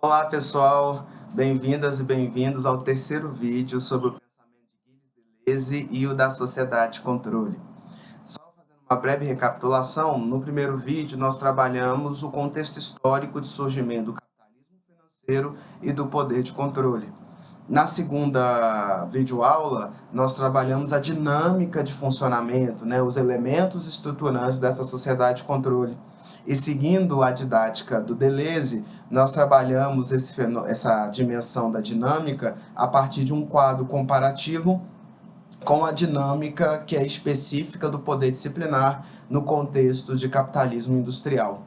Olá pessoal, bem-vindas e bem-vindos ao terceiro vídeo sobre o pensamento de Gilles Deleuze e o da sociedade controle. Só fazendo uma breve recapitulação, no primeiro vídeo nós trabalhamos o contexto histórico de surgimento do capitalismo financeiro e do poder de controle. Na segunda videoaula, nós trabalhamos a dinâmica de funcionamento, os elementos estruturantes dessa sociedade de controle. E seguindo a didática do Deleuze, nós trabalhamos essa dimensão da dinâmica a partir de um quadro comparativo com a dinâmica que é específica do poder disciplinar no contexto de capitalismo industrial.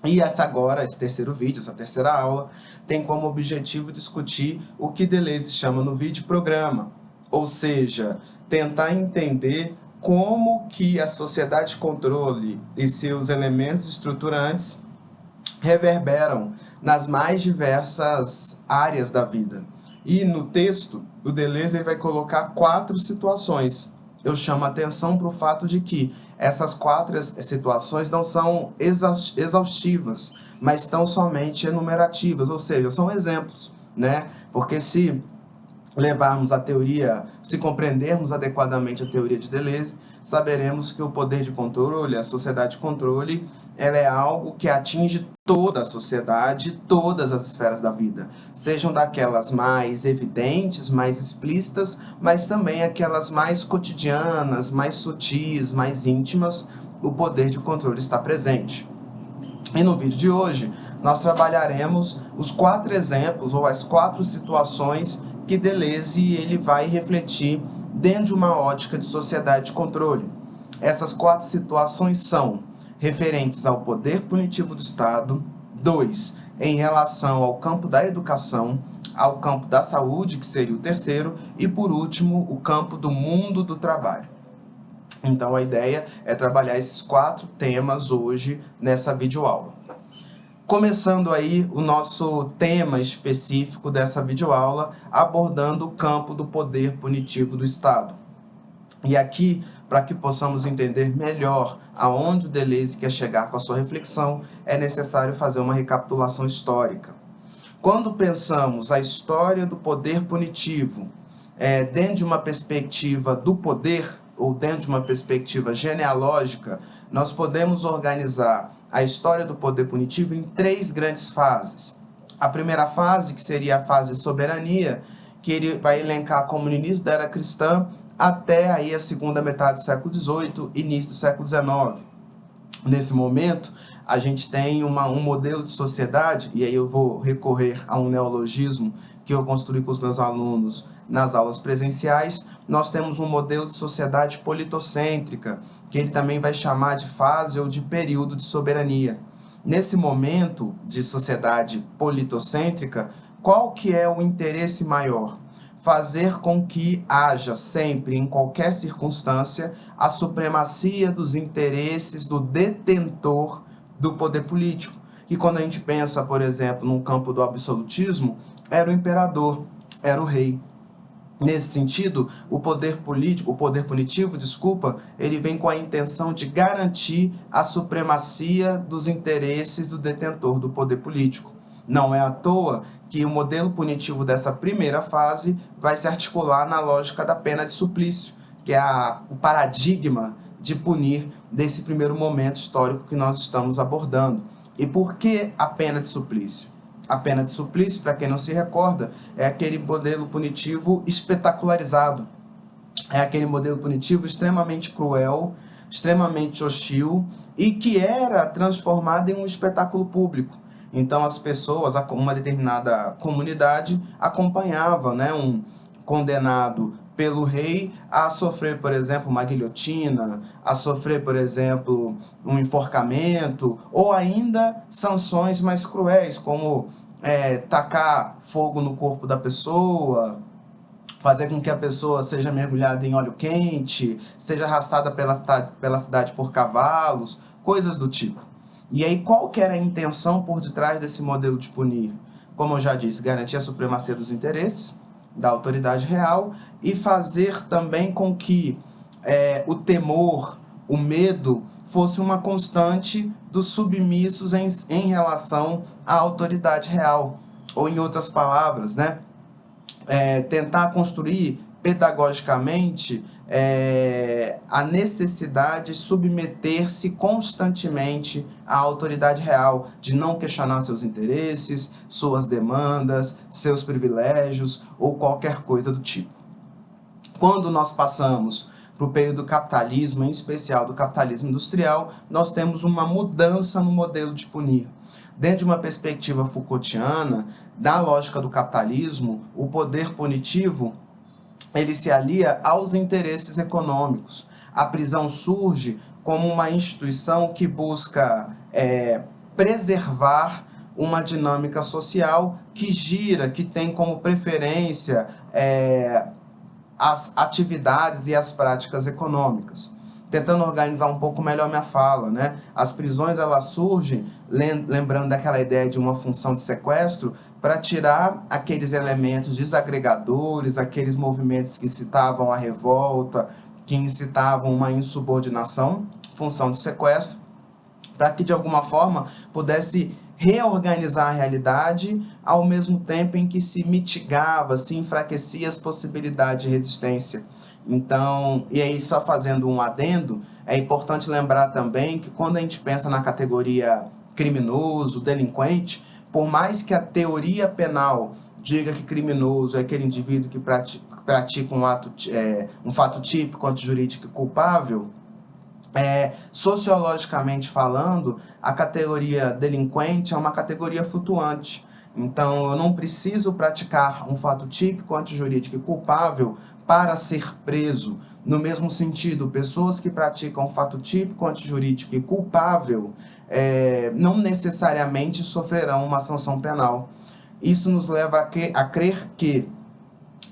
E esse terceiro vídeo, essa terceira aula, tem como objetivo discutir o que Deleuze chama no vídeo programa, ou seja, tentar entender como que a sociedade de controle e seus elementos estruturantes reverberam nas mais diversas áreas da vida. E no texto, o Deleuze vai colocar 4 situações. Eu chamo a atenção para o fato de que essas 4 situações não são exaustivas, mas estão somente enumerativas, ou seja, são exemplos, Porque se levarmos a teoria, se compreendermos adequadamente a teoria de Deleuze, saberemos que o poder de controle, a sociedade de controle, ela é algo que atinge toda a sociedade, todas as esferas da vida, sejam daquelas mais evidentes, mais explícitas, mas também aquelas mais cotidianas, mais sutis, mais íntimas, o poder de controle está presente. E no vídeo de hoje, nós trabalharemos os 4 exemplos, ou as 4 situações que Deleuze ele vai refletir dentro de uma ótica de sociedade de controle. Essas 4 situações são referentes ao poder punitivo do Estado, 2, em relação ao campo da educação, ao campo da saúde, que seria o terceiro, e por último, o campo do mundo do trabalho. Então a ideia é trabalhar esses 4 temas hoje nessa videoaula. Começando aí o nosso tema específico dessa videoaula, abordando o campo do poder punitivo do Estado. E aqui, para que possamos entender melhor aonde o Deleuze quer chegar com a sua reflexão, é necessário fazer uma recapitulação histórica. Quando pensamos a história do poder punitivo dentro de uma perspectiva do poder, ou dentro de uma perspectiva genealógica, nós podemos organizar a história do poder punitivo em 3 grandes fases. A primeira fase, que seria a fase de soberania, que ele vai elencar como no início da era cristã até aí a segunda metade do século XVIII, início do século XIX. Nesse momento, a gente tem um modelo de sociedade, e aí eu vou recorrer a um neologismo que eu construí com os meus alunos nas aulas presenciais. Nós temos um modelo de sociedade politocêntrica, que ele também vai chamar de fase ou de período de soberania. Nesse momento de sociedade politocêntrica, qual que é o interesse maior? Fazer com que haja sempre, em qualquer circunstância, a supremacia dos interesses do detentor do poder político. E quando a gente pensa, por exemplo, no campo do absolutismo, era o imperador, era o rei. Nesse sentido, o poder punitivo, ele vem com a intenção de garantir a supremacia dos interesses do detentor do poder político. Não é à toa que o modelo punitivo dessa primeira fase vai se articular na lógica da pena de suplício, que é o paradigma de punir desse primeiro momento histórico que nós estamos abordando. E por que a pena de suplício? A pena de suplício, para quem não se recorda, é aquele modelo punitivo espetacularizado. É aquele modelo punitivo extremamente cruel, extremamente hostil e que era transformado em um espetáculo público. Então as pessoas, uma determinada comunidade, acompanhava um condenado pelo rei a sofrer, por exemplo, uma guilhotina, a sofrer, por exemplo, um enforcamento, ou ainda sanções mais cruéis, como tacar fogo no corpo da pessoa, fazer com que a pessoa seja mergulhada em óleo quente, seja arrastada pela cidade por cavalos, coisas do tipo. E aí, qual que era a intenção por detrás desse modelo de punir? Como eu já disse, garantir a supremacia dos interesses da autoridade real e fazer também com que o temor, o medo fosse uma constante dos submissos em relação à autoridade real. Ou, em outras palavras, né, tentar construir pedagogicamente a necessidade de submeter-se constantemente à autoridade real, de não questionar seus interesses, suas demandas, seus privilégios ou qualquer coisa do tipo. Quando nós passamos para o período do capitalismo, em especial do capitalismo industrial, nós temos uma mudança no modelo de punir. Dentro de uma perspectiva Foucaultiana, da lógica do capitalismo, o poder punitivo ele se alia aos interesses econômicos. A prisão surge como uma instituição que busca preservar uma dinâmica social que gira, que tem como preferência as atividades e as práticas econômicas. Tentando organizar um pouco melhor minha fala, né? As prisões, elas surgem, lembrando daquela ideia de uma função de sequestro, para tirar aqueles elementos desagregadores, aqueles movimentos que incitavam a revolta, que incitavam uma insubordinação, função de sequestro, para que de alguma forma pudesse reorganizar a realidade ao mesmo tempo em que se mitigava, se enfraquecia as possibilidades de resistência. Então, e aí só fazendo um adendo, é importante lembrar também que quando a gente pensa na categoria criminoso, delinquente, por mais que a teoria penal diga que criminoso é aquele indivíduo que pratica um fato típico, antijurídico e culpável, sociologicamente falando, a categoria delinquente é uma categoria flutuante. Então, eu não preciso praticar um fato típico, antijurídico e culpável para ser preso. No mesmo sentido, pessoas que praticam um fato típico, antijurídico e culpável não necessariamente sofrerão uma sanção penal. Isso nos leva a crer que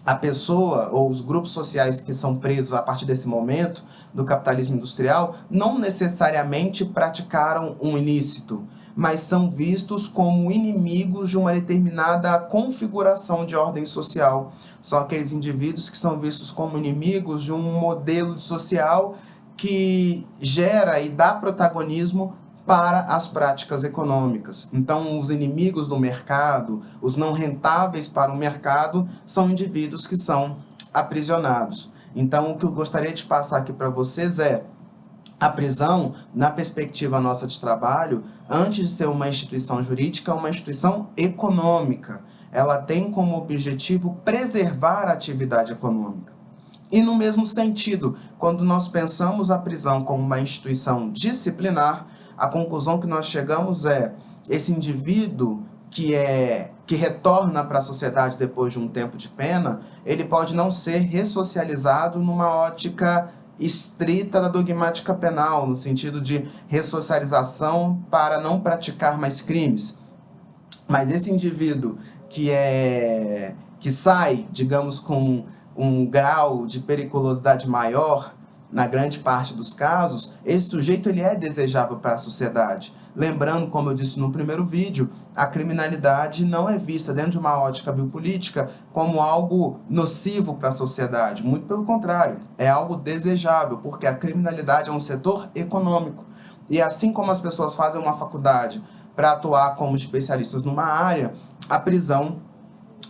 a pessoa ou os grupos sociais que são presos a partir desse momento do capitalismo industrial não necessariamente praticaram um ilícito, mas são vistos como inimigos de uma determinada configuração de ordem social. São aqueles indivíduos que são vistos como inimigos de um modelo social que gera e dá protagonismo para as práticas econômicas. Então, os inimigos do mercado, os não rentáveis para o mercado, são indivíduos que são aprisionados. Então, o que eu gostaria de passar aqui para vocês a prisão, na perspectiva nossa de trabalho, antes de ser uma instituição jurídica, é uma instituição econômica. Ela tem como objetivo preservar a atividade econômica. E no mesmo sentido, quando nós pensamos a prisão como uma instituição disciplinar, a conclusão que nós chegamos esse indivíduo que retorna para a sociedade depois de um tempo de pena, ele pode não ser ressocializado numa ótica estrita da dogmática penal, no sentido de ressocialização para não praticar mais crimes. Mas esse indivíduo que sai, digamos, com um grau de periculosidade maior, na grande parte dos casos, esse sujeito ele é desejável para a sociedade. Lembrando, como eu disse no primeiro vídeo, a criminalidade não é vista dentro de uma ótica biopolítica como algo nocivo para a sociedade. Muito pelo contrário, é algo desejável, porque a criminalidade é um setor econômico. E assim como as pessoas fazem uma faculdade para atuar como especialistas numa área, a prisão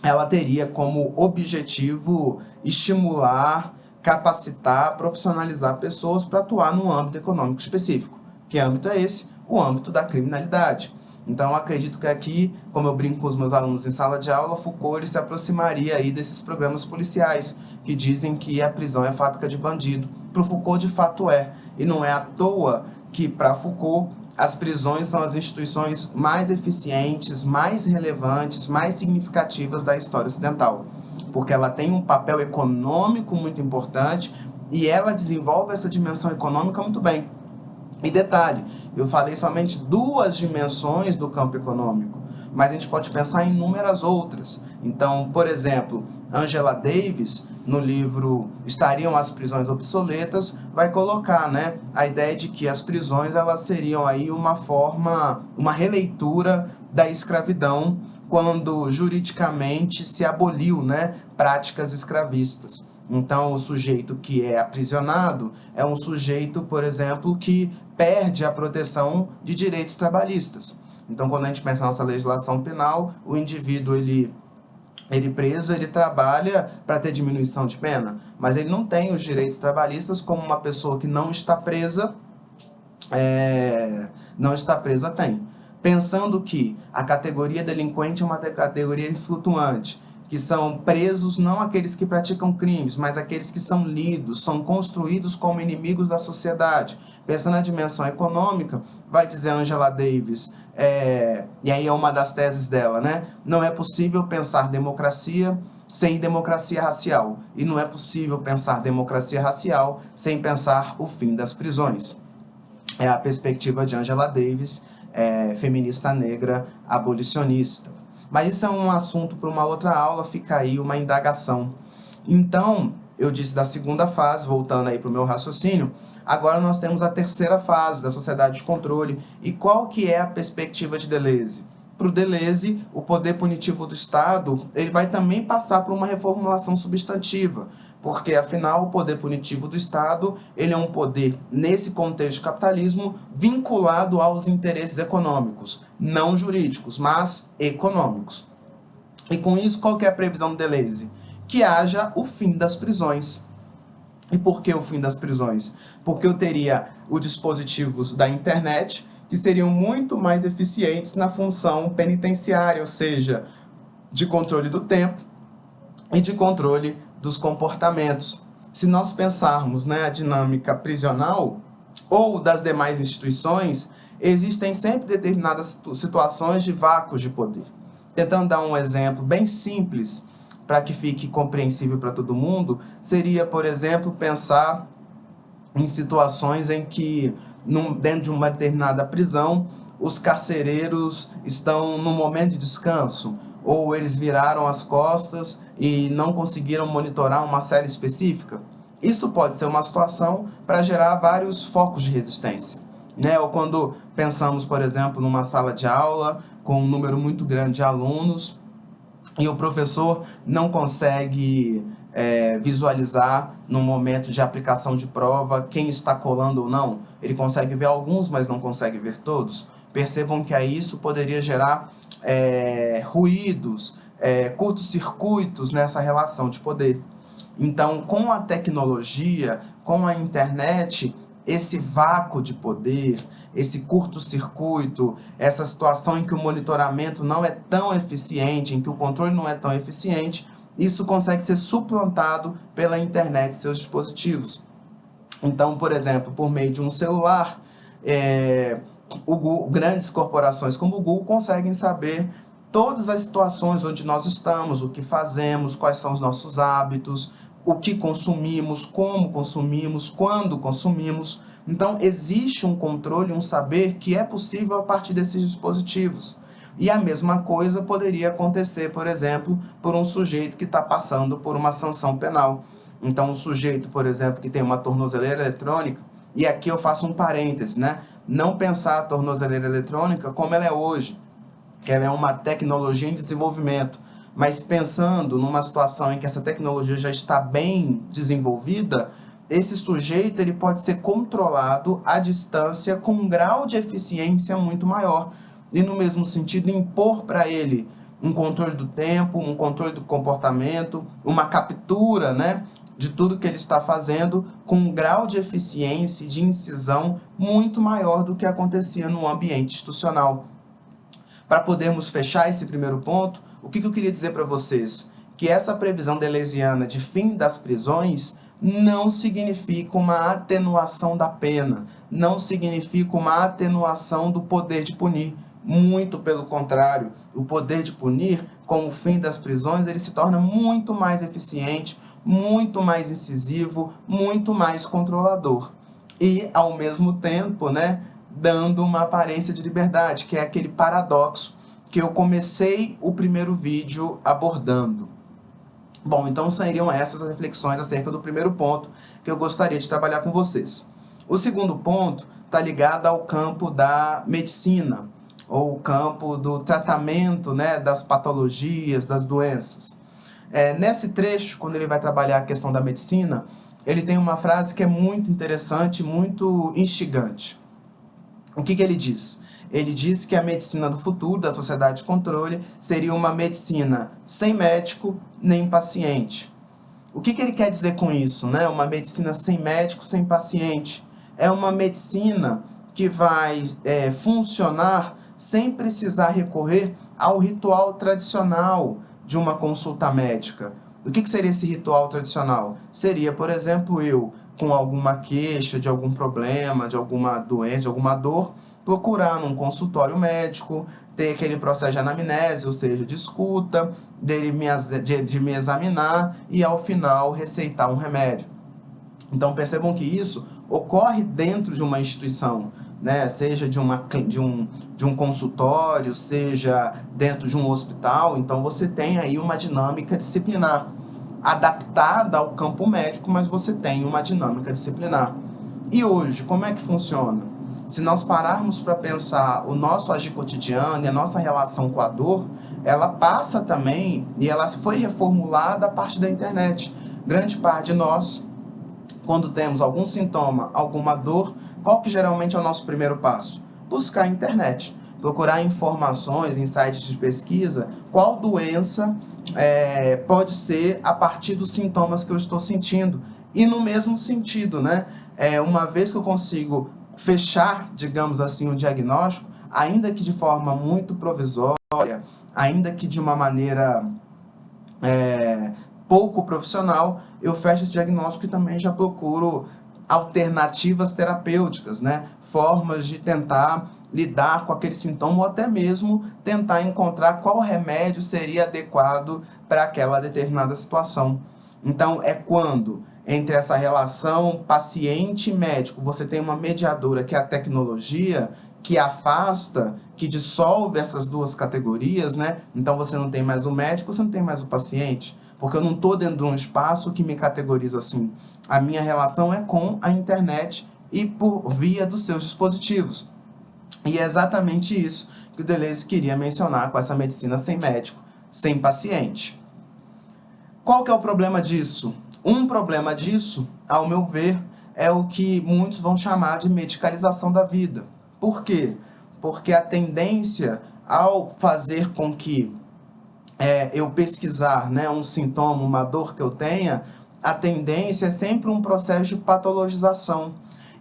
ela teria como objetivo estimular, capacitar, profissionalizar pessoas para atuar num âmbito econômico específico. Que âmbito é esse? O âmbito da criminalidade. Então, eu acredito que aqui, como eu brinco com os meus alunos em sala de aula, Foucault ele se aproximaria aí desses programas policiais, que dizem que a prisão é fábrica de bandido. Para o Foucault, de fato é. E não é à toa que, para Foucault, as prisões são as instituições mais eficientes, mais relevantes, mais significativas da história ocidental. Porque ela tem um papel econômico muito importante e ela desenvolve essa dimensão econômica muito bem. E detalhe, eu falei somente 2 dimensões do campo econômico, mas a gente pode pensar em inúmeras outras. Então, por exemplo, Angela Davis, no livro Estariam as Prisões Obsoletas, vai colocar, né, a ideia de que as prisões elas seriam aí uma releitura da escravidão, quando juridicamente se aboliu, né, práticas escravistas. Então, o sujeito que é aprisionado é um sujeito, por exemplo, que perde a proteção de direitos trabalhistas. Então, quando a gente pensa na nossa legislação penal, o indivíduo, ele preso, ele trabalha para ter diminuição de pena, mas ele não tem os direitos trabalhistas como uma pessoa que não está presa tem. Pensando que a categoria delinquente é uma categoria flutuante, que são presos não aqueles que praticam crimes, mas aqueles que são lidos, são construídos como inimigos da sociedade. Pensando na dimensão econômica, vai dizer Angela Davis, e aí é uma das teses dela, né? Não é possível pensar democracia sem democracia racial, e não é possível pensar democracia racial sem pensar o fim das prisões. É a perspectiva de Angela Davis, feminista negra, abolicionista. Mas isso é um assunto para uma outra aula, fica aí uma indagação. Então, eu disse da segunda fase, voltando aí para o meu raciocínio, agora nós temos a terceira fase da sociedade de controle. E qual que é a perspectiva de Deleuze? Para o Deleuze, o poder punitivo do Estado ele vai também passar por uma reformulação substantiva, porque, afinal, o poder punitivo do Estado ele é um poder, nesse contexto de capitalismo, vinculado aos interesses econômicos, não jurídicos, mas econômicos. E com isso, qual que é a previsão do Deleuze? Que haja o fim das prisões. E por que o fim das prisões? Porque eu teria os dispositivos da internet que seriam muito mais eficientes na função penitenciária, ou seja, de controle do tempo e de controle dos comportamentos. Se nós pensarmos a dinâmica prisional ou das demais instituições, existem sempre determinadas situações de vácuos de poder. Tentando dar um exemplo bem simples, para que fique compreensível para todo mundo, seria, por exemplo, pensar em situações em que, dentro de uma determinada prisão, os carcereiros estão no momento de descanso, ou eles viraram as costas e não conseguiram monitorar uma série específica. Isso pode ser uma situação para gerar vários focos de resistência. Ou quando pensamos, por exemplo, numa sala de aula com um número muito grande de alunos e o professor não consegue visualizar no momento de aplicação de prova quem está colando ou não. Ele consegue ver alguns, mas não consegue ver todos. Percebam que aí isso poderia gerar ruídos, curtos-circuitos nessa relação de poder. Então, com a tecnologia, com a internet, esse vácuo de poder, esse curto-circuito, essa situação em que o monitoramento não é tão eficiente, em que o controle não é tão eficiente, isso consegue ser suplantado pela internet e seus dispositivos. Então, por exemplo, por meio de um celular, grandes corporações como o Google conseguem saber todas as situações onde nós estamos, o que fazemos, quais são os nossos hábitos, o que consumimos, como consumimos, quando consumimos. Então, existe um controle, um saber que é possível a partir desses dispositivos. E a mesma coisa poderia acontecer, por exemplo, por um sujeito que está passando por uma sanção penal. Então, um sujeito, por exemplo, que tem uma tornozeleira eletrônica, e aqui eu faço um parêntese, não pensar a tornozeleira eletrônica como ela é hoje, que ela é uma tecnologia em desenvolvimento, mas pensando numa situação em que essa tecnologia já está bem desenvolvida, esse sujeito ele pode ser controlado à distância com um grau de eficiência muito maior. E, no mesmo sentido, impor para ele um controle do tempo, um controle do comportamento, uma captura de tudo que ele está fazendo com um grau de eficiência e de incisão muito maior do que acontecia no ambiente institucional. Para podermos fechar esse primeiro ponto, o que eu queria dizer para vocês? Que essa previsão deleuziana de fim das prisões não significa uma atenuação da pena, não significa uma atenuação do poder de punir. Muito pelo contrário, o poder de punir, com o fim das prisões, ele se torna muito mais eficiente, muito mais incisivo, muito mais controlador. E, ao mesmo tempo, dando uma aparência de liberdade, que é aquele paradoxo que eu comecei o primeiro vídeo abordando. Bom, então seriam essas as reflexões acerca do primeiro ponto que eu gostaria de trabalhar com vocês. O segundo ponto está ligado ao campo da medicina, ou o campo do tratamento das patologias, das doenças. Nesse trecho, quando ele vai trabalhar a questão da medicina, ele tem uma frase que é muito interessante, muito instigante. O que ele diz? Ele diz que a medicina do futuro, da sociedade de controle, seria uma medicina sem médico nem paciente. O que ele quer dizer com isso, né? Uma medicina sem médico, sem paciente. É uma medicina que vai funcionar sem precisar recorrer ao ritual tradicional de uma consulta médica. O que seria esse ritual tradicional? Seria, por exemplo, eu, com alguma queixa de algum problema, de alguma doença, de alguma dor, procurar num consultório médico, ter aquele processo de anamnese, ou seja, de escuta, de me examinar e, ao final, receitar um remédio. Então, percebam que isso ocorre dentro de uma instituição, né? Seja de um consultório, seja dentro de um hospital. Então, você tem aí uma dinâmica disciplinar, adaptada ao campo médico, mas você tem uma dinâmica disciplinar. E hoje, como é que funciona? Se nós pararmos para pensar o nosso agir cotidiano e a nossa relação com a dor, ela passa também, e ela foi reformulada a partir da internet. Grande parte de nós, quando temos algum sintoma, alguma dor, qual que geralmente é o nosso primeiro passo? Buscar a internet, procurar informações em sites de pesquisa, qual doença pode ser a partir dos sintomas que eu estou sentindo. E no mesmo sentido, né? Uma vez que eu consigo fechar, digamos assim, um diagnóstico, ainda que de forma muito provisória, ainda que de uma maneira pouco profissional, eu fecho esse diagnóstico e também já procuro alternativas terapêuticas, né? Formas de tentar lidar com aquele sintoma ou até mesmo tentar encontrar qual remédio seria adequado para aquela determinada situação. Então, é quando, entre essa relação paciente e médico, você tem uma mediadora que é a tecnologia, que afasta, que dissolve essas duas categorias, né? Então, você não tem mais o médico, você não tem mais o paciente, porque eu não estou dentro de um espaço que me categoriza assim. A minha relação é com a internet e por via dos seus dispositivos. E é exatamente isso que o Deleuze queria mencionar com essa medicina sem médico, sem paciente. Qual que é o problema disso? Um problema disso, ao meu ver, é o que muitos vão chamar de medicalização da vida. Por quê? Porque a tendência, ao fazer com que eu pesquisar, né, um sintoma, uma dor que eu tenha, a tendência é sempre um processo de patologização.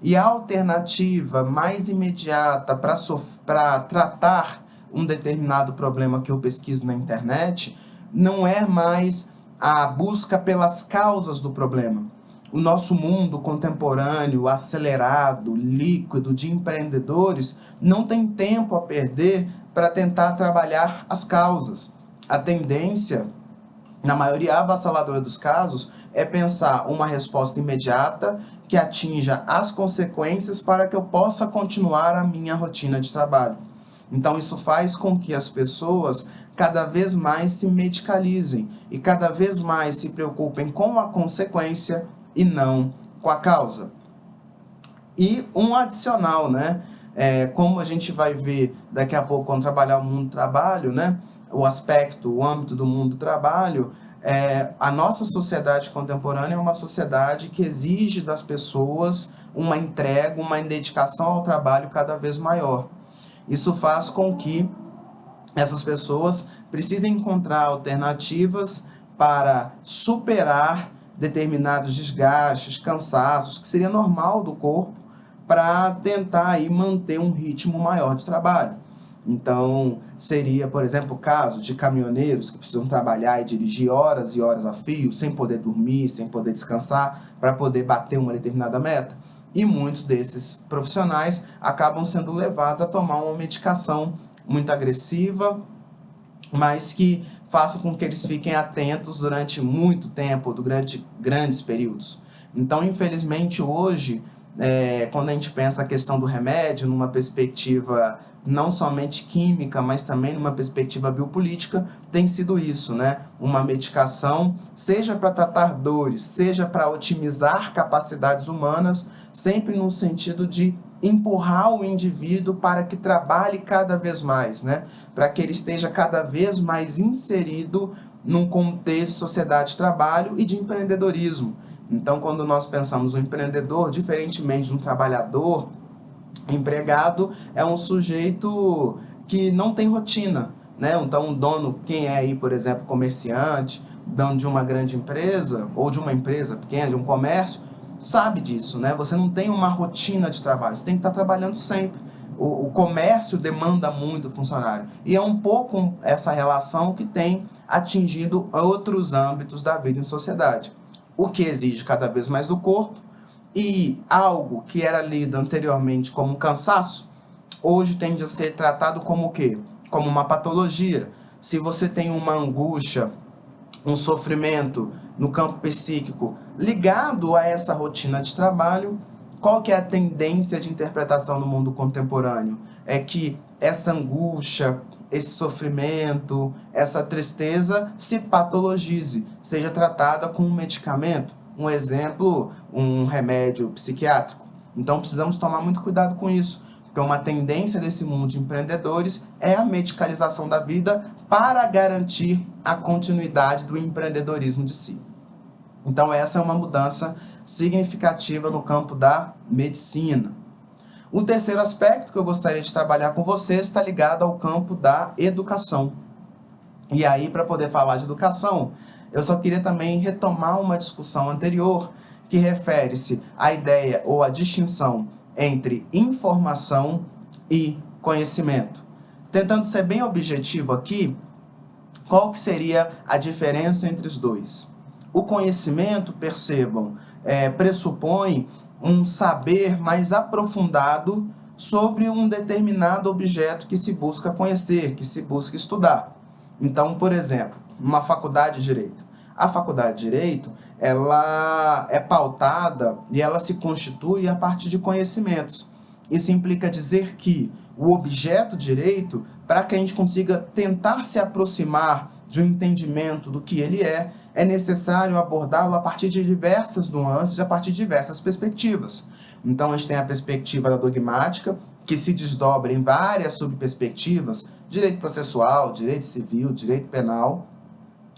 E a alternativa mais imediata para tratar um determinado problema que eu pesquiso na internet não é mais a busca pelas causas do problema. O nosso mundo contemporâneo, acelerado, líquido, de empreendedores, não tem tempo a perder para tentar trabalhar as causas. A tendência, na maioria avassaladora dos casos, é pensar uma resposta imediata que atinja as consequências para que eu possa continuar a minha rotina de trabalho. Então, isso faz com que as pessoas cada vez mais se medicalizem e cada vez mais se preocupem com a consequência e não com a causa. E um adicional, né? Como a gente vai ver daqui a pouco quando trabalhar o mundo do trabalho, né? O âmbito do mundo do trabalho, a nossa sociedade contemporânea é uma sociedade que exige das pessoas uma entrega, uma dedicação ao trabalho cada vez maior. Isso faz com que essas pessoas precisem encontrar alternativas para superar determinados desgastes, cansaços, que seria normal do corpo, para tentar aí manter um ritmo maior de trabalho. Então, seria, por exemplo, o caso de caminhoneiros que precisam trabalhar e dirigir horas e horas a fio, sem poder dormir, sem poder descansar, para poder bater uma determinada meta. E muitos desses profissionais acabam sendo levados a tomar uma medicação muito agressiva, mas que faça com que eles fiquem atentos durante muito tempo, durante grandes períodos. Então, infelizmente, hoje, quando a gente pensa a questão do remédio, numa perspectiva não somente química, mas também numa perspectiva biopolítica, tem sido isso, né? Uma medicação, seja para tratar dores, seja para otimizar capacidades humanas, sempre no sentido de empurrar o indivíduo para que trabalhe cada vez mais, né? Para que ele esteja cada vez mais inserido num contexto de sociedade de trabalho e de empreendedorismo. Então, quando nós pensamos no empreendedor, diferentemente de um trabalhador, empregado é um sujeito que não tem rotina, né? Então, um dono, quem é aí, por exemplo, comerciante, dono de uma grande empresa, ou de uma empresa pequena, de um comércio, sabe disso, né? Você não tem uma rotina de trabalho, você tem que estar trabalhando sempre. O comércio demanda muito do funcionário. E é um pouco essa relação que tem atingido outros âmbitos da vida em sociedade. O que exige cada vez mais do corpo, e algo que era lido anteriormente como um cansaço, hoje tende a ser tratado como o quê? Como uma patologia. Se você tem uma angústia, um sofrimento no campo psíquico ligado a essa rotina de trabalho, qual que é a tendência de interpretação no mundo contemporâneo? É que essa angústia, esse sofrimento, essa tristeza se patologize, seja tratada com um medicamento. Um exemplo, um remédio psiquiátrico. Então precisamos tomar muito cuidado com isso, porque uma tendência desse mundo de empreendedores é a medicalização da vida para garantir a continuidade do empreendedorismo de si. Então essa é uma mudança significativa no campo da medicina. O terceiro aspecto que eu gostaria de trabalhar com vocês está ligado ao campo da educação. E aí, para poder falar de educação, eu só queria também retomar uma discussão anterior que refere-se à ideia ou à distinção entre informação e conhecimento. Tentando ser bem objetivo aqui, qual que seria a diferença entre os dois? O conhecimento, percebam, pressupõe um saber mais aprofundado sobre um determinado objeto que se busca conhecer, que se busca estudar. Então, por exemplo, uma faculdade de Direito. A faculdade de Direito, ela é pautada e ela se constitui a partir de conhecimentos. Isso implica dizer que o objeto direito, para que a gente consiga tentar se aproximar de um entendimento do que ele é necessário abordá-lo a partir de diversas nuances, a partir de diversas perspectivas. Então, a gente tem a perspectiva da dogmática, que se desdobra em várias subperspectivas, direito processual, direito civil, direito penal,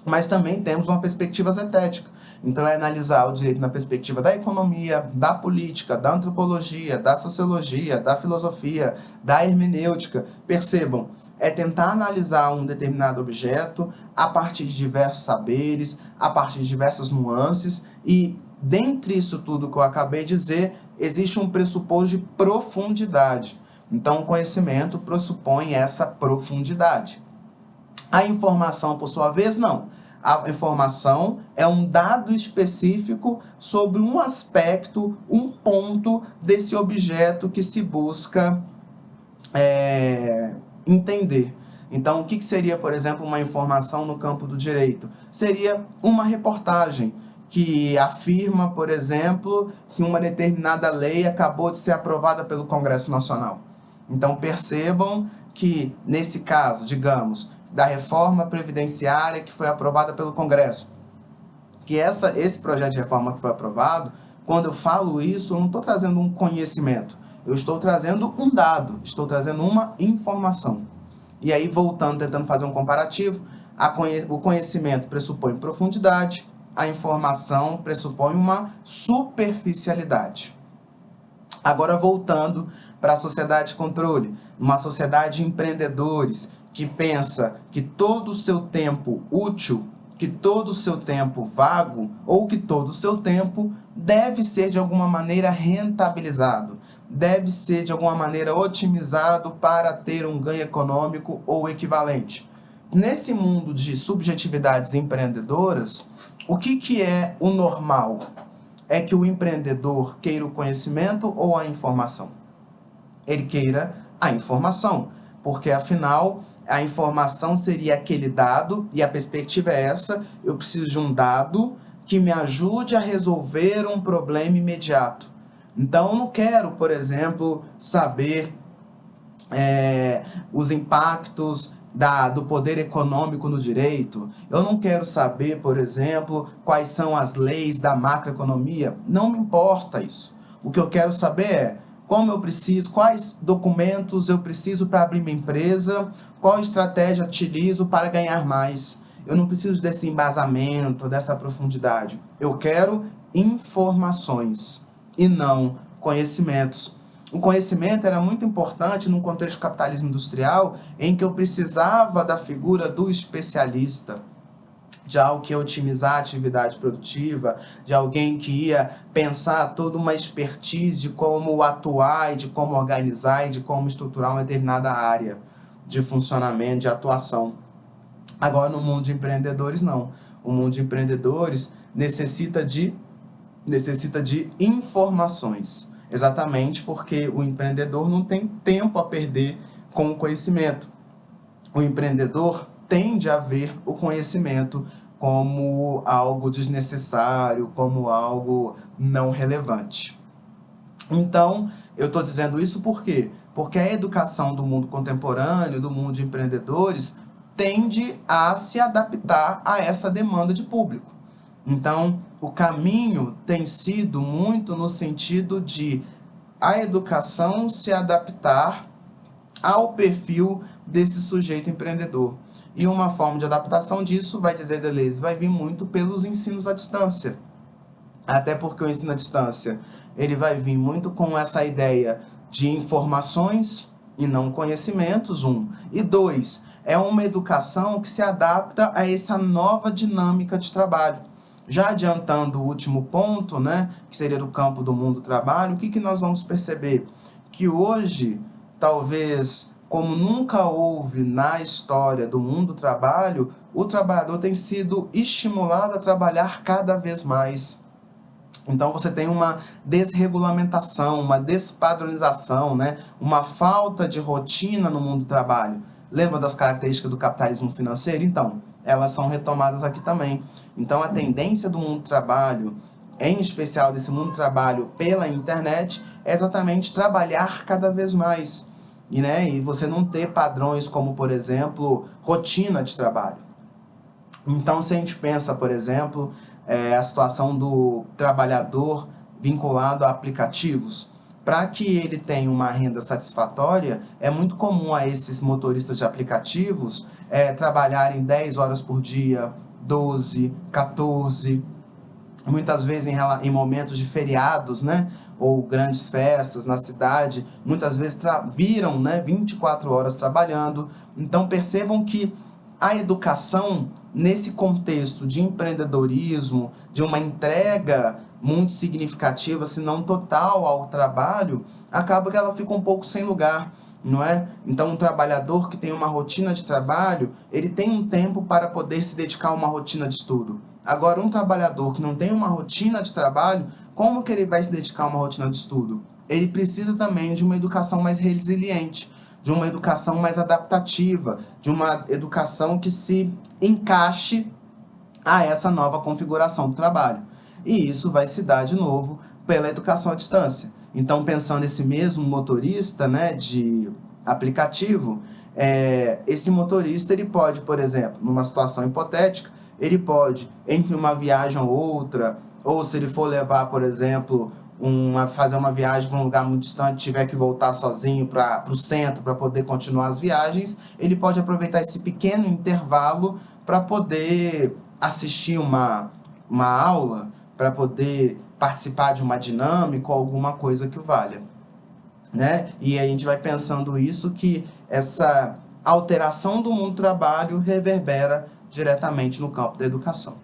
mas também temos uma perspectiva zetética. Então, é analisar o direito na perspectiva da economia, da política, da antropologia, da sociologia, da filosofia, da hermenêutica. Percebam, é tentar analisar um determinado objeto a partir de diversos saberes, a partir de diversas nuances, e dentre isso tudo que eu acabei de dizer, existe um pressuposto de profundidade. Então, o conhecimento pressupõe essa profundidade. A informação, por sua vez, não. A informação é um dado específico sobre um aspecto, um ponto desse objeto que se busca entender. Então, o que seria, por exemplo, uma informação no campo do direito? Seria uma reportagem que afirma, por exemplo, que uma determinada lei acabou de ser aprovada pelo Congresso Nacional. Então, percebam que, nesse caso, digamos, da reforma previdenciária que foi aprovada pelo Congresso, que esse projeto de reforma que foi aprovado, quando eu falo isso, eu não estou trazendo um conhecimento, eu estou trazendo um dado, estou trazendo uma informação. E aí, voltando, tentando fazer um comparativo, o conhecimento pressupõe profundidade, a informação pressupõe uma superficialidade. Agora, voltando para a sociedade de controle, uma sociedade de empreendedores que pensa que todo o seu tempo útil, que todo o seu tempo vago, ou que todo o seu tempo deve ser de alguma maneira rentabilizado, deve ser de alguma maneira otimizado para ter um ganho econômico ou equivalente. Nesse mundo de subjetividades empreendedoras, o que é o normal? É que o empreendedor queira o conhecimento ou a informação? Ele queira a informação, porque afinal a informação seria aquele dado, e a perspectiva é essa: eu preciso de um dado que me ajude a resolver um problema imediato. Então, eu não quero, por exemplo, saber os impactos do poder econômico no direito. Eu não quero saber, por exemplo, quais são as leis da macroeconomia. Não me importa isso. O que eu quero saber é como eu preciso, quais documentos eu preciso para abrir minha empresa, qual estratégia utilizo para ganhar mais. eu não preciso desse embasamento, dessa profundidade. Eu quero informações e não conhecimentos. O conhecimento era muito importante no contexto do capitalismo industrial, em que eu precisava da figura do especialista, de algo que ia otimizar a atividade produtiva, de alguém que ia pensar toda uma expertise de como atuar e de como organizar e de como estruturar uma determinada área de funcionamento, de atuação. Agora, no mundo de empreendedores, não. O mundo de empreendedores necessita de informações, exatamente porque o empreendedor não tem tempo a perder com o conhecimento. O empreendedor tende a ver o conhecimento como algo desnecessário, como algo não relevante. Então, eu estou dizendo isso por quê? Porque a educação do mundo contemporâneo, do mundo de empreendedores, tende a se adaptar a essa demanda de público. Então, o caminho tem sido muito no sentido de a educação se adaptar ao perfil desse sujeito empreendedor. E uma forma de adaptação disso, vai dizer Deleuze, vai vir muito pelos ensinos à distância. Até porque o ensino à distância, ele vai vir muito com essa ideia de informações e não conhecimentos, E dois, é uma educação que se adapta a essa nova dinâmica de trabalho. Já adiantando o último ponto, né, que seria do campo do mundo do trabalho, o que nós vamos perceber? Que hoje, talvez, como nunca houve na história do mundo do trabalho, o trabalhador tem sido estimulado a trabalhar cada vez mais. Então você tem uma desregulamentação, uma despadronização, né, uma falta de rotina no mundo do trabalho. Lembra das características do capitalismo financeiro? Então, elas são retomadas aqui também. Então, a tendência do mundo do trabalho, em especial desse mundo do trabalho pela internet, é exatamente trabalhar cada vez mais. E você não ter padrões como, por exemplo, rotina de trabalho. Então, se a gente pensa, por exemplo, a situação do trabalhador vinculado a aplicativos, para que ele tenha uma renda satisfatória, é muito comum a esses motoristas de aplicativos trabalharem 10 horas por dia, 12, 14, muitas vezes em momentos de feriados, né, ou grandes festas na cidade, muitas vezes viram, né, 24 horas trabalhando. Então percebam que a educação, nesse contexto de empreendedorismo, de uma entrega muito significativa, se não total, ao trabalho, acaba que ela fica um pouco sem lugar, não é? Então, um trabalhador que tem uma rotina de trabalho, ele tem um tempo para poder se dedicar a uma rotina de estudo. Agora, um trabalhador que não tem uma rotina de trabalho, como que ele vai se dedicar a uma rotina de estudo? Ele precisa também de uma educação mais resiliente, de uma educação mais adaptativa, de uma educação que se encaixe a essa nova configuração do trabalho. E isso vai se dar, de novo, pela educação à distância. Então, pensando nesse mesmo motorista, né, de aplicativo, esse motorista ele pode, por exemplo, numa situação hipotética, ele pode, entre uma viagem ou outra, ou se ele for levar, por exemplo, fazer uma viagem para um lugar muito distante, tiver que voltar sozinho para o centro para poder continuar as viagens, ele pode aproveitar esse pequeno intervalo para poder assistir uma aula, para poder participar de uma dinâmica ou alguma coisa que o valha, né? E a gente vai pensando isso, que essa alteração do mundo do trabalho reverbera diretamente no campo da educação.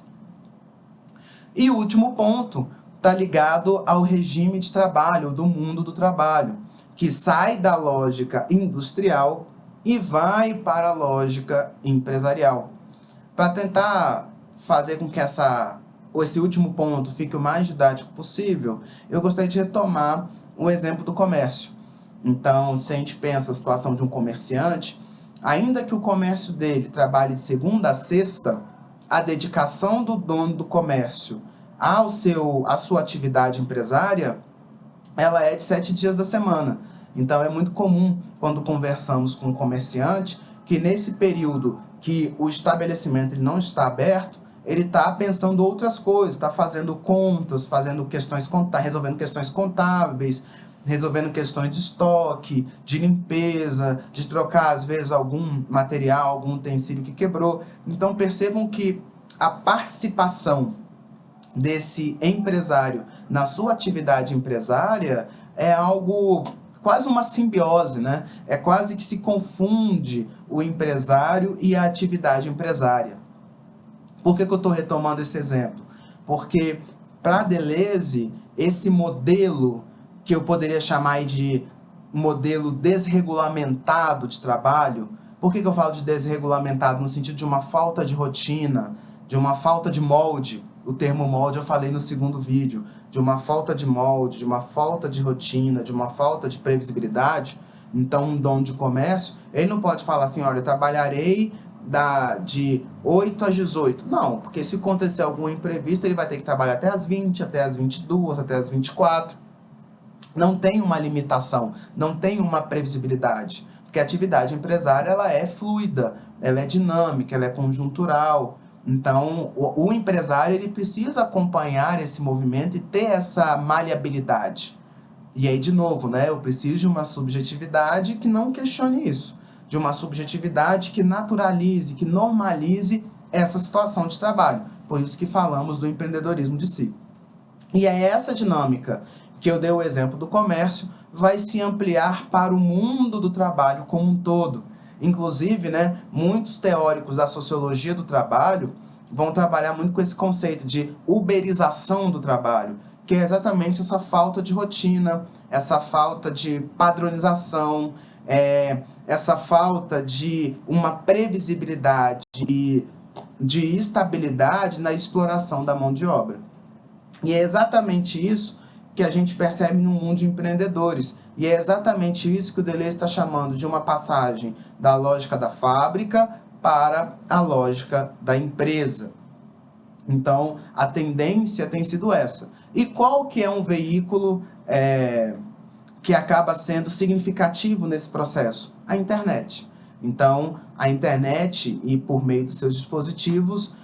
E o último ponto está ligado ao regime de trabalho, do mundo do trabalho, que sai da lógica industrial e vai para a lógica empresarial. Para tentar fazer com que esse último ponto fique o mais didático possível, eu gostaria de retomar o exemplo do comércio. Então, se a gente pensa a situação de um comerciante, ainda que o comércio dele trabalhe de segunda a sexta, a dedicação do dono do comércio à sua atividade empresária, ela é de 7 dias da semana. Então, é muito comum, quando conversamos com um comerciante, que nesse período que o estabelecimento ele não está aberto, ele está pensando outras coisas, está fazendo contas, resolvendo questões contábeis, resolvendo questões de estoque, de limpeza, de trocar às vezes algum material, algum utensílio que quebrou. Então percebam que a participação desse empresário na sua atividade empresária é algo quase uma simbiose, né? É quase que se confunde o empresário e a atividade empresária. Por que eu estou retomando esse exemplo? Porque para Deleuze, esse modelo que eu poderia chamar de modelo desregulamentado de trabalho, por que eu falo de desregulamentado? No sentido de uma falta de rotina, de uma falta de molde. O termo molde eu falei no segundo vídeo, de uma falta de molde, de uma falta de rotina, de uma falta de previsibilidade. Então, um dono de comércio, ele não pode falar assim, olha, eu trabalharei de 8 às 18. Não, porque se acontecer algum imprevisto, ele vai ter que trabalhar até as 20, até as 22, até as 24. Não tem uma limitação, não tem uma previsibilidade. Porque a atividade empresária, ela é fluida, ela é dinâmica, ela é conjuntural. Então, o empresário, ele precisa acompanhar esse movimento e ter essa maleabilidade. E aí, de novo, né, eu preciso de uma subjetividade que não questione isso. De uma subjetividade que naturalize, que normalize essa situação de trabalho. Por isso que falamos do empreendedorismo de si. E é essa dinâmica que eu dei o exemplo do comércio, vai se ampliar para o mundo do trabalho como um todo. Inclusive, né, muitos teóricos da sociologia do trabalho vão trabalhar muito com esse conceito de uberização do trabalho, que é exatamente essa falta de rotina, essa falta de padronização, essa falta de uma previsibilidade e de estabilidade na exploração da mão de obra. E é exatamente isso que a gente percebe no mundo de empreendedores. E é exatamente isso que o Deleuze está chamando de uma passagem da lógica da fábrica para a lógica da empresa. Então, a tendência tem sido essa. E qual que é um veículo que acaba sendo significativo nesse processo? A internet. Então, a internet, e por meio dos seus dispositivos,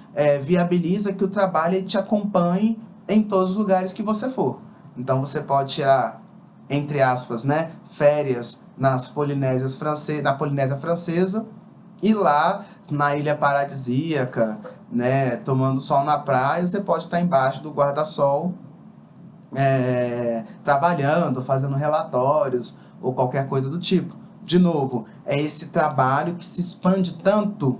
viabiliza que o trabalho te acompanhe em todos os lugares que você for. Então, você pode tirar, entre aspas, né, férias na Polinésia Francesa, e lá, na ilha paradisíaca, né, tomando sol na praia, você pode estar embaixo do guarda-sol, trabalhando, fazendo relatórios, ou qualquer coisa do tipo. De novo, é esse trabalho que se expande tanto,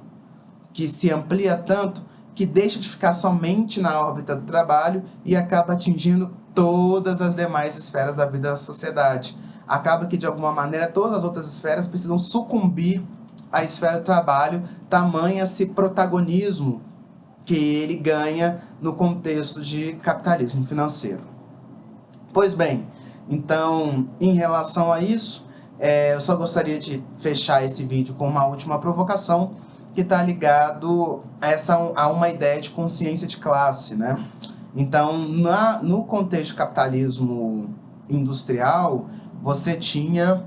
que se amplia tanto, que deixa de ficar somente na órbita do trabalho e acaba atingindo todas as demais esferas da vida da sociedade. Acaba que, de alguma maneira, todas as outras esferas precisam sucumbir à esfera do trabalho, tamanho esse protagonismo que ele ganha no contexto de capitalismo financeiro. Pois bem, então, em relação a isso, eu só gostaria de fechar esse vídeo com uma última provocação, que está ligado a uma ideia de consciência de classe, né? Então, no contexto de capitalismo industrial, você tinha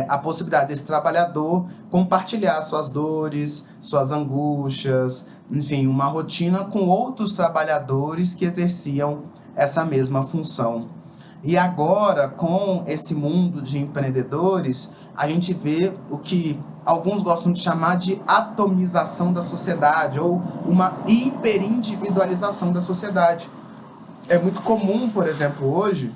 a possibilidade desse trabalhador compartilhar suas dores, suas angústias, enfim, uma rotina com outros trabalhadores que exerciam essa mesma função. E agora, com esse mundo de empreendedores, a gente vê o que alguns gostam de chamar de atomização da sociedade, ou uma hiperindividualização da sociedade. É muito comum, por exemplo, hoje,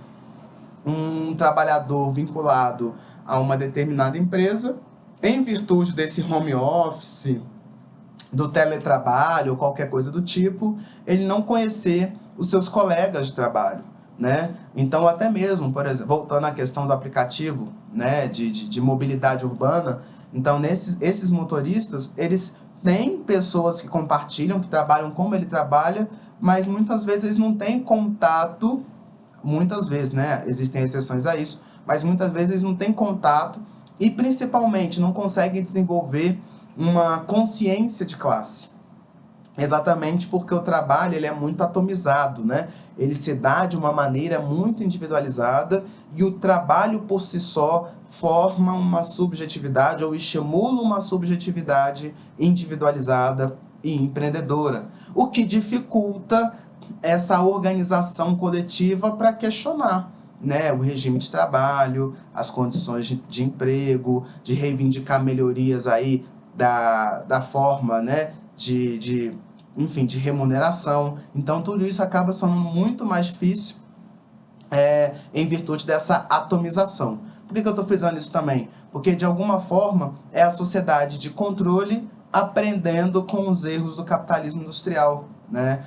um trabalhador vinculado a uma determinada empresa, em virtude desse home office, do teletrabalho ou qualquer coisa do tipo, ele não conhecer os seus colegas de trabalho, né? Então, até mesmo, por exemplo, voltando à questão do aplicativo, né, de mobilidade urbana, então, esses motoristas, eles têm pessoas que compartilham, que trabalham como ele trabalha, mas muitas vezes eles não têm contato, muitas vezes, né, existem exceções a isso, mas muitas vezes eles não têm contato e, principalmente, não conseguem desenvolver uma consciência de classe. Exatamente porque o trabalho ele é muito atomizado, né? Ele se dá de uma maneira muito individualizada e o trabalho por si só forma uma subjetividade ou estimula uma subjetividade individualizada e empreendedora, o que dificulta essa organização coletiva para questionar, né, o regime de trabalho, as condições de emprego, de reivindicar melhorias aí da forma, né, enfim, de remuneração. Então, tudo isso acaba sendo muito mais difícil em virtude dessa atomização. Por que eu estou frisando isso também? Porque, de alguma forma, é a sociedade de controle aprendendo com os erros do capitalismo industrial, né?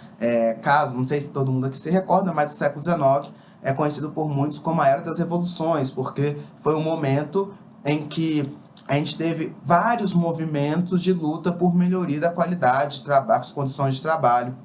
Não sei se todo mundo aqui se recorda, mas o século XIX é conhecido por muitos como a Era das Revoluções, porque foi um momento em que a gente teve vários movimentos de luta por melhoria da qualidade de trabalho, as condições de trabalho,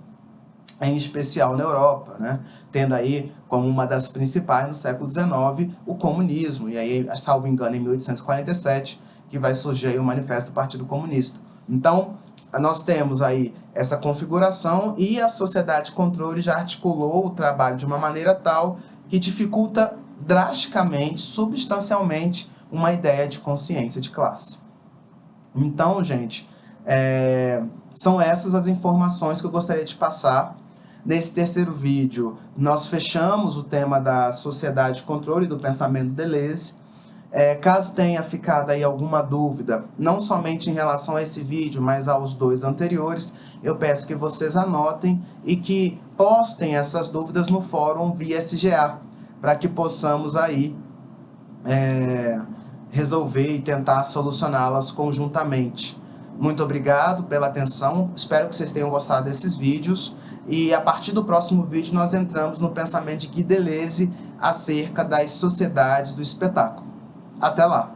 em especial na Europa, né? Tendo aí como uma das principais no século XIX o comunismo, e aí, salvo engano, em 1847, que vai surgir aí o Manifesto do Partido Comunista. Então, nós temos aí essa configuração e a sociedade de controle já articulou o trabalho de uma maneira tal que dificulta drasticamente, substancialmente, uma ideia de consciência de classe. Então, gente, são essas as informações que eu gostaria de passar. Nesse terceiro vídeo, nós fechamos o tema da sociedade de controle do pensamento de Deleuze. Caso tenha ficado aí alguma dúvida, não somente em relação a esse vídeo, mas aos dois anteriores, eu peço que vocês anotem e que postem essas dúvidas no fórum via SGA, para que possamos aí resolver e tentar solucioná-las conjuntamente. Muito obrigado pela atenção, espero que vocês tenham gostado desses vídeos, e a partir do próximo vídeo nós entramos no pensamento de Guy Deleuze acerca das sociedades do espetáculo. Até lá!